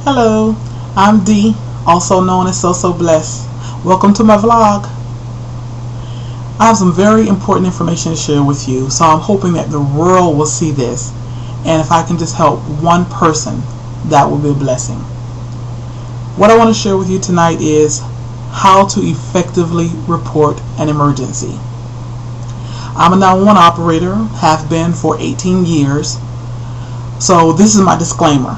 Hello, I'm Dee, also known as So Blessed. Welcome to my vlog. I have some very important information to share with you, so I'm hoping that the world will see this, and if I can just help one person, that will be a blessing. What I want to share with you tonight is how to effectively report an emergency. I'm a 911 operator, have been for 18 years, so this is my disclaimer.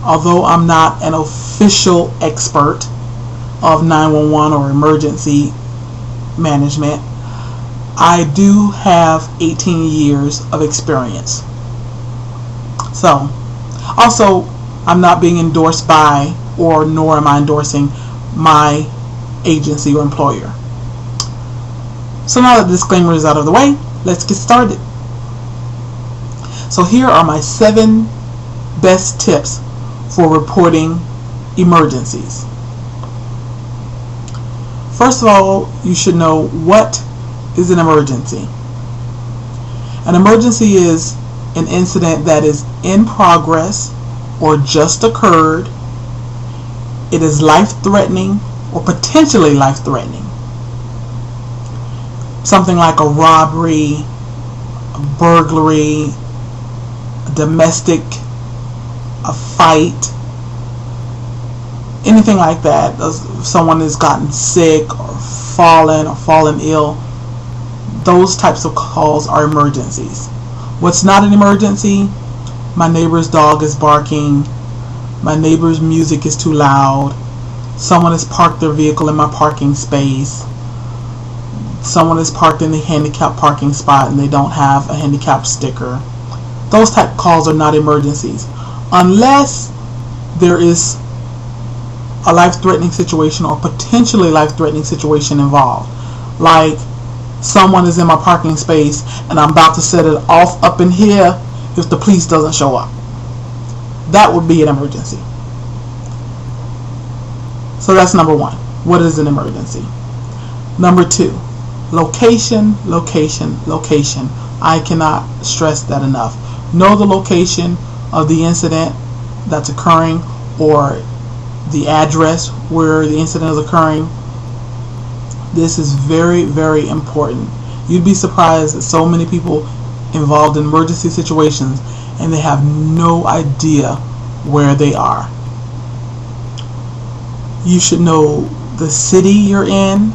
Although I'm not an official expert of 911 or emergency management, I do have 18 years of experience. So, also, I'm not being endorsed by, or nor am I endorsing my agency or employer. So now that the disclaimer is out of the way, let's get started. So here are my 7 best tips for reporting emergencies. First of all, you should know what is an emergency. An emergency is an incident that is in progress or just occurred. It is life-threatening or potentially life-threatening. Something like a robbery, a burglary, a domestic, a fight, anything like that. If someone has gotten sick or fallen ill, those types of calls are emergencies. What's not an emergency? My neighbor's dog is barking, my neighbor's music is too loud, someone has parked their vehicle in my parking space, someone is parked in the handicapped parking spot and they don't have a handicap sticker. Those type of calls are not emergencies, unless there is a life-threatening situation or potentially life-threatening situation involved. Like someone is in my parking space and I'm about to set it off up in here if the police doesn't show up. That would be an emergency. So that's number 1. What is an emergency? Number 2, location, location, location. I cannot stress that enough. Know the location of the incident that's occurring or the address where the incident is occurring. This is very, very important. You'd be surprised at so many people involved in emergency situations and they have no idea where they are. You should know the city you're in,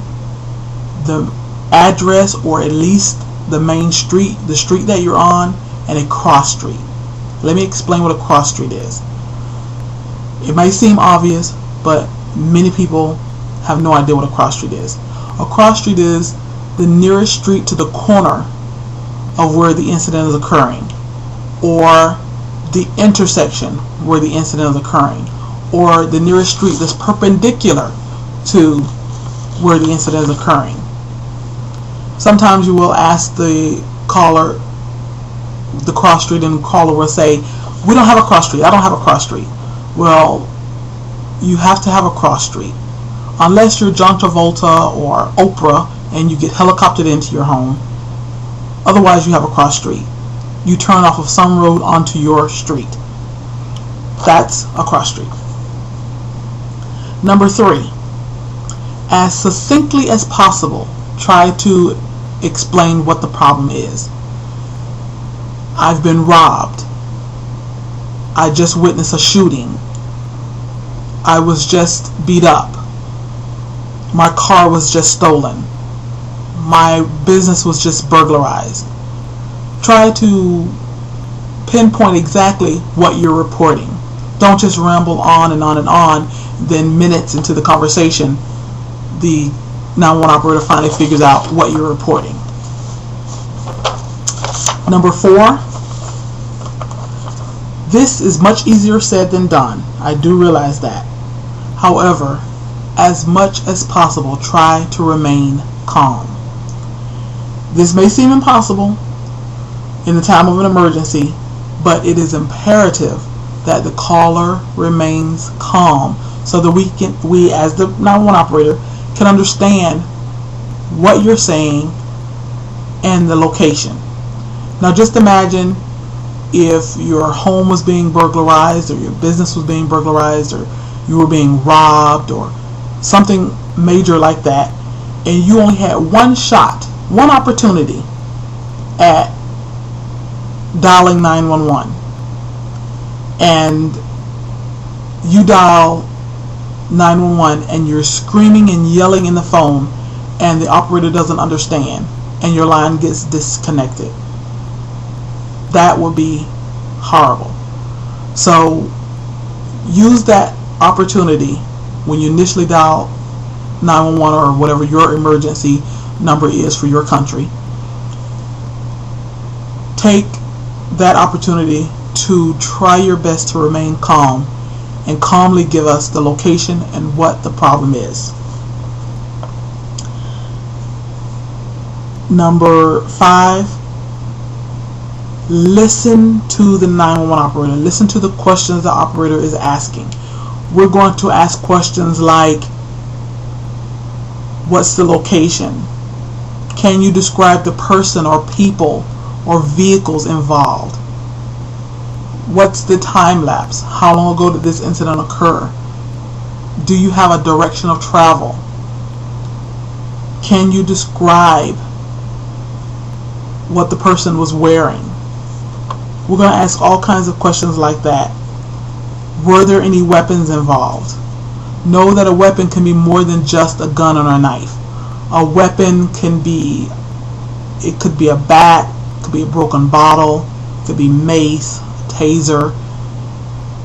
the address, or at least the main street, the street that you're on, and a cross street. Let me explain what a cross street is. It may seem obvious, but many people have no idea what a cross street is. A cross street is the nearest street to the corner of where the incident is occurring, or the intersection where the incident is occurring, or the nearest street that's perpendicular to where the incident is occurring. Sometimes you will ask the caller the cross street, and the caller will say, "We don't have a cross street. I don't have a cross street." Well, you have to have a cross street. Unless you're John Travolta or Oprah and you get helicoptered into your home. Otherwise, you have a cross street. You turn off of some road onto your street. That's a cross street. Number 3, as succinctly as possible, try to explain what the problem is. I've been robbed. I just witnessed a shooting. I was just beat up. My car was just stolen. My business was just burglarized. Try to pinpoint exactly what you're reporting. Don't just ramble on and on and on. Then minutes into the conversation, the 911 operator finally figures out what you're reporting. Number 4, this is much easier said than done. I do realize that. However, as much as possible, try to remain calm. This may seem impossible in the time of an emergency, but it is imperative that the caller remains calm so that we as the 911 operator can understand what you're saying and the location. Now just imagine if your home was being burglarized, or your business was being burglarized, or you were being robbed, or something major like that, and you only had one shot, one opportunity at dialing 911, and you dial 911 and you're screaming and yelling in the phone, and the operator doesn't understand, and your line gets disconnected. That would be horrible. So use that opportunity when you initially dial 911 or whatever your emergency number is for your country. Take that opportunity to try your best to remain calm and calmly give us the location and what the problem is. Number 5, listen to the 911 operator. Listen to the questions the operator is asking. We're going to ask questions like, what's the location? Can you describe the person or people or vehicles involved? What's the time lapse? How long ago did this incident occur? Do you have a direction of travel? Can you describe what the person was wearing? We're going to ask all kinds of questions like that. Were there any weapons involved? Know that a weapon can be more than just a gun or a knife. A weapon can be, it could be a bat, it could be a broken bottle, it could be mace, taser,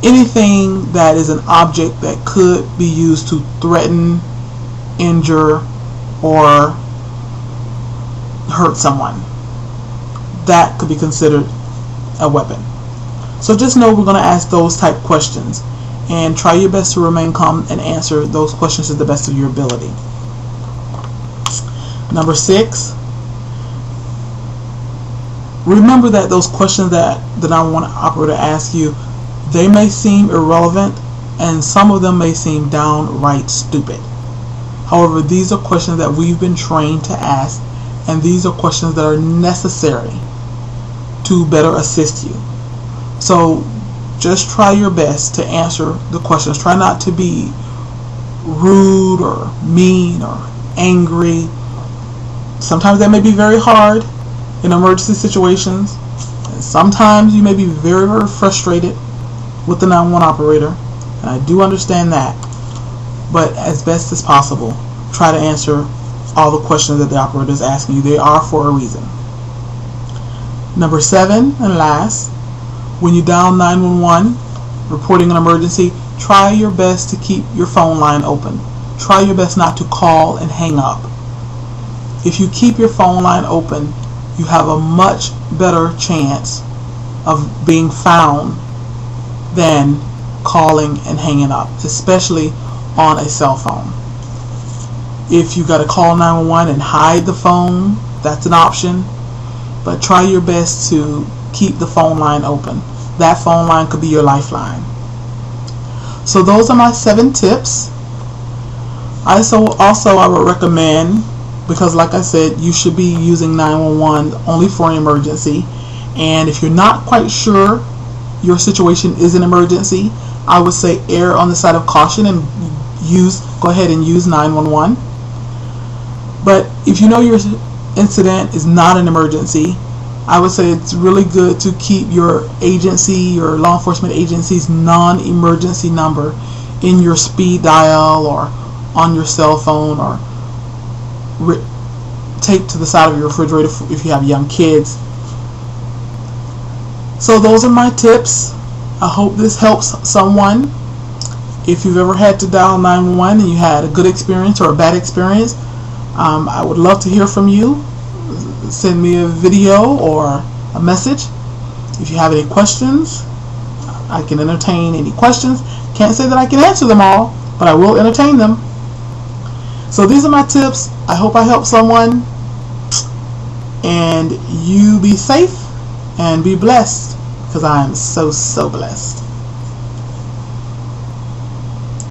anything that is an object that could be used to threaten, injure, or hurt someone. That could be considered a weapon. So just know we're going to ask those type questions, and try your best to remain calm and answer those questions to the best of your ability. Number 6, remember that those questions that the 911 operator asks you, they may seem irrelevant, and some of them may seem downright stupid. However, these are questions that we've been trained to ask, and these are questions that are necessary to better assist you. So just try your best to answer the questions. Try not to be rude or mean or angry. Sometimes that may be very hard in emergency situations. And sometimes you may be very, very frustrated with the 911 operator, and I do understand that. But as best as possible, try to answer all the questions that the operator is asking you. They are for a reason. Number 7 and last, when you dial 911 reporting an emergency, try your best to keep your phone line open. Try your best not to call and hang up. If you keep your phone line open, you have a much better chance of being found than calling and hanging up, especially on a cell phone. If you got to call 911 and hide the phone, that's an option, but try your best to keep the phone line open. That phone line could be your lifeline. So those are my 7 tips. I would recommend, because like I said, you should be using 911 only for an emergency, and if you're not quite sure your situation is an emergency, I would say err on the side of caution and go ahead and use 911. But if you know your incident is not an emergency, I would say it's really good to keep your agency, your law enforcement agency's non-emergency number in your speed dial or on your cell phone, or taped to the side of your refrigerator if you have young kids. So those are my tips. I hope this helps someone. If you've ever had to dial 911 and you had a good experience or a bad experience, I would love to hear from you. Send me a video or a message. If you have any questions, I can entertain any questions. Can't say that I can answer them all, but I will entertain them. So these are my tips. I hope I help someone. And you be safe and be blessed, because I am so blessed.